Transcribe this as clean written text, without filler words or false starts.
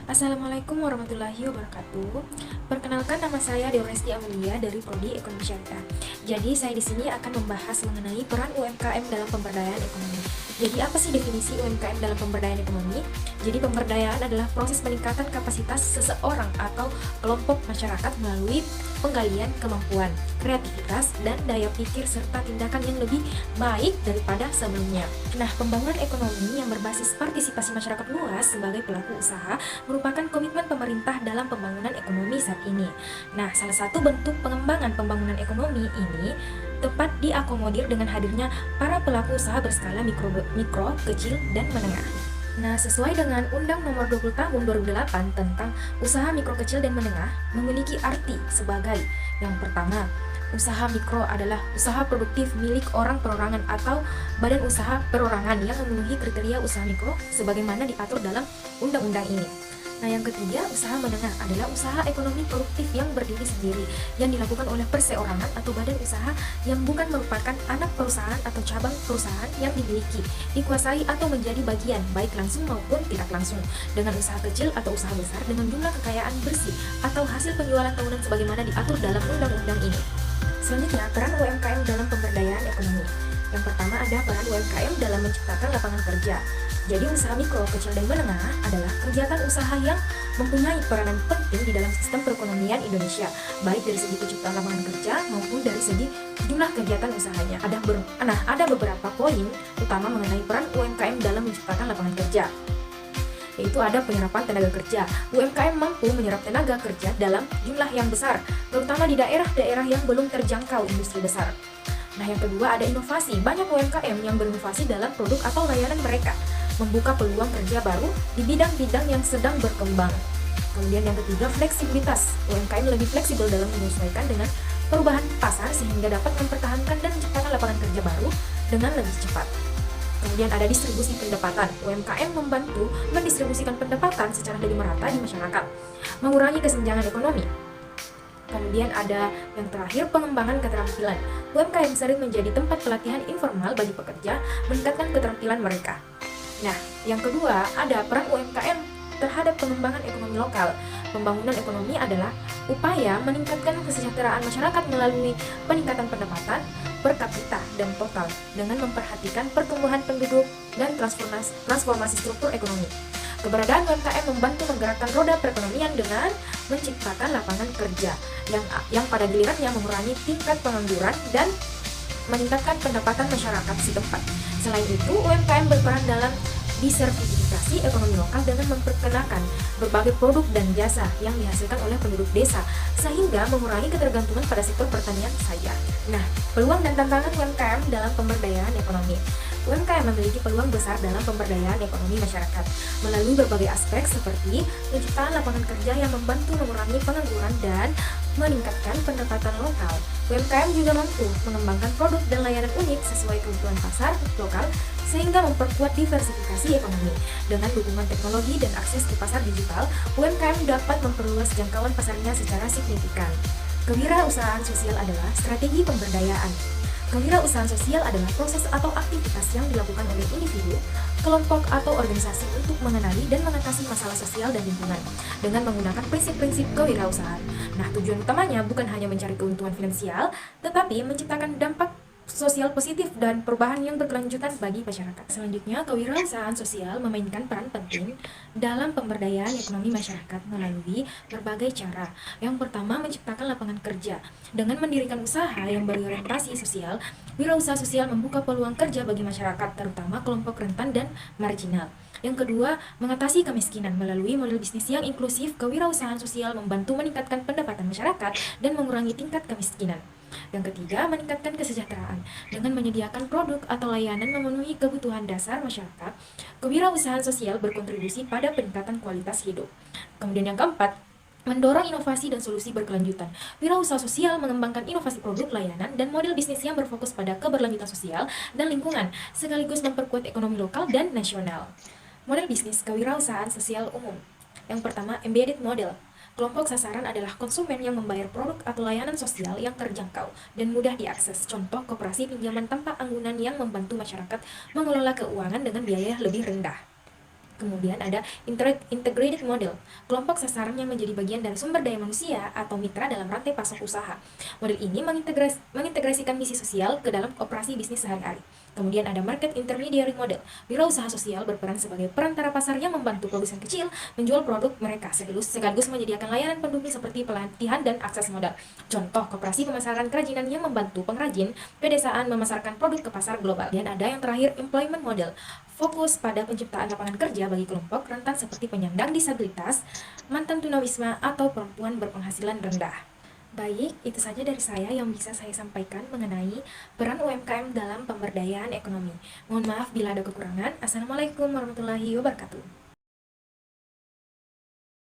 Assalamualaikum warahmatullahi wabarakatuh. Perkenalkan, nama saya Deoresti Amelia dari Prodi Ekonomi Syariah. Jadi saya di sini akan membahas mengenai peran UMKM dalam pemberdayaan ekonomi. Jadi apa sih definisi UMKM dalam pemberdayaan ekonomi? Jadi pemberdayaan adalah proses peningkatan kapasitas seseorang atau kelompok masyarakat melalui penggalian kemampuan, kreativitas, dan daya pikir serta tindakan yang lebih baik daripada sebelumnya. Nah, pembangunan ekonomi yang berbasis partisipasi masyarakat luas sebagai pelaku usaha merupakan komitmen pemerintah dalam pembangunan ekonomi saat ini. Nah, salah satu bentuk pengembangan pembangunan ekonomi ini tepat diakomodir dengan hadirnya para pelaku usaha berskala mikro, kecil, dan menengah. Nah, sesuai dengan Undang Nomor 20 Tahun 2008 tentang Usaha Mikro Kecil dan Menengah memiliki arti sebagai yang pertama, usaha mikro adalah usaha produktif milik orang perorangan atau badan usaha perorangan yang memenuhi kriteria usaha mikro sebagaimana diatur dalam undang-undang ini. Nah, yang ketiga, usaha menengah adalah usaha ekonomi produktif yang berdiri sendiri yang dilakukan oleh perseorangan atau badan usaha yang bukan merupakan anak perusahaan atau cabang perusahaan yang dimiliki, dikuasai atau menjadi bagian baik langsung maupun tidak langsung dengan usaha kecil atau usaha besar dengan jumlah kekayaan bersih atau hasil penjualan tahunan sebagaimana diatur dalam undang-undang ini. Selanjutnya, peran UMKM dalam pemberdayaan ekonomi. Yang pertama ada peran UMKM dalam menciptakan lapangan kerja. Jadi usaha mikro, kecil, dan menengah adalah kegiatan usaha yang mempunyai peranan penting di dalam sistem perekonomian Indonesia, baik dari segi penciptaan lapangan kerja maupun dari segi jumlah kegiatan usahanya. Ada beberapa poin utama mengenai peran UMKM dalam menciptakan lapangan kerja, yaitu ada penyerapan tenaga kerja. UMKM mampu menyerap tenaga kerja dalam jumlah yang besar, terutama di daerah-daerah yang belum terjangkau industri besar. Nah, yang kedua ada inovasi. Banyak UMKM yang berinovasi dalam produk atau layanan mereka, membuka peluang kerja baru di bidang-bidang yang sedang berkembang. Kemudian yang ketiga, fleksibilitas. UMKM lebih fleksibel dalam menyesuaikan dengan perubahan pasar sehingga dapat mempertahankan dan menciptakan lapangan kerja baru dengan lebih cepat. Kemudian ada distribusi pendapatan. UMKM membantu mendistribusikan pendapatan secara lebih merata di masyarakat, mengurangi kesenjangan ekonomi. Kemudian ada yang terakhir, pengembangan keterampilan. UMKM sering menjadi tempat pelatihan informal bagi pekerja, meningkatkan keterampilan mereka. Nah, yang kedua ada peran UMKM terhadap pengembangan ekonomi lokal. Pembangunan ekonomi adalah upaya meningkatkan kesejahteraan masyarakat melalui peningkatan pendapatan per kapita dan total dengan memperhatikan pertumbuhan penduduk dan transformasi struktur ekonomi. Keberadaan UMKM membantu menggerakkan roda perekonomian dengan menciptakan lapangan kerja yang pada gilirannya mengurangi tingkat pengangguran dan meningkatkan pendapatan masyarakat setempat. Selain itu, UMKM berperan dalam diversifikasi ekonomi lokal dengan memperkenalkan berbagai produk dan jasa yang dihasilkan oleh penduduk desa sehingga mengurangi ketergantungan pada sektor pertanian saja. Nah, peluang dan tantangan UMKM dalam pemberdayaan ekonomi. UMKM memiliki peluang besar dalam pemberdayaan ekonomi masyarakat melalui berbagai aspek seperti penciptaan lapangan kerja yang membantu mengurangi pengangguran dan meningkatkan pendapatan lokal. UMKM juga mampu mengembangkan produk dan layanan unik sesuai kebutuhan pasar lokal sehingga memperkuat diversifikasi ekonomi. Dengan dukungan teknologi dan akses ke pasar digital, UMKM dapat memperluas jangkauan pasarnya secara signifikan. Kewirausahaan sosial adalah strategi pemberdayaan. Kewirausahaan sosial adalah proses atau aktivitas yang dilakukan oleh individu, kelompok, atau organisasi untuk mengenali dan mengatasi masalah sosial dan lingkungan dengan menggunakan prinsip-prinsip kewirausahaan. Nah, tujuan utamanya bukan hanya mencari keuntungan finansial, tetapi menciptakan dampak sosial positif dan perubahan yang berkelanjutan bagi masyarakat. Selanjutnya, kewirausahaan sosial memainkan peran penting dalam pemberdayaan ekonomi masyarakat melalui berbagai cara. Yang pertama, menciptakan lapangan kerja. Dengan mendirikan usaha yang berorientasi sosial, wirausaha sosial membuka peluang kerja bagi masyarakat, terutama kelompok rentan dan marginal. Yang kedua, mengatasi kemiskinan melalui model bisnis yang inklusif. Kewirausahaan sosial membantu meningkatkan pendapatan masyarakat dan mengurangi tingkat kemiskinan. Yang ketiga, meningkatkan kesejahteraan. Dengan menyediakan produk atau layanan memenuhi kebutuhan dasar masyarakat, kewirausahaan sosial berkontribusi pada peningkatan kualitas hidup. Kemudian yang keempat, mendorong inovasi dan solusi berkelanjutan. Wirausaha sosial mengembangkan inovasi produk, layanan, dan model bisnis yang berfokus pada keberlanjutan sosial dan lingkungan, sekaligus memperkuat ekonomi lokal dan nasional. Model bisnis kewirausahaan sosial umum. Yang pertama, embedded model. Kelompok sasaran adalah konsumen yang membayar produk atau layanan sosial yang terjangkau dan mudah diakses. Contoh, koperasi pinjaman tanpa anggunan yang membantu masyarakat mengelola keuangan dengan biaya lebih rendah. Kemudian ada integrated model, kelompok sasaran yang menjadi bagian dari sumber daya manusia atau mitra dalam rantai pasok usaha. Model ini mengintegrasikan misi sosial ke dalam operasi bisnis sehari-hari. Kemudian ada market intermediary model, wirausaha sosial berperan sebagai perantara pasar yang membantu produsen kecil menjual produk mereka sekaligus menyediakan layanan pendukung seperti pelatihan dan akses modal. Contoh, koperasi pemasaran kerajinan yang membantu pengrajin pedesaan memasarkan produk ke pasar global. Dan ada yang terakhir, employment model, fokus pada penciptaan lapangan kerja bagi kelompok rentan seperti penyandang disabilitas, mantan tunawisma, atau perempuan berpenghasilan rendah. Baik, itu saja dari saya yang bisa saya sampaikan mengenai peran UMKM dalam pemberdayaan ekonomi. Mohon maaf bila ada kekurangan. Assalamualaikum warahmatullahi wabarakatuh.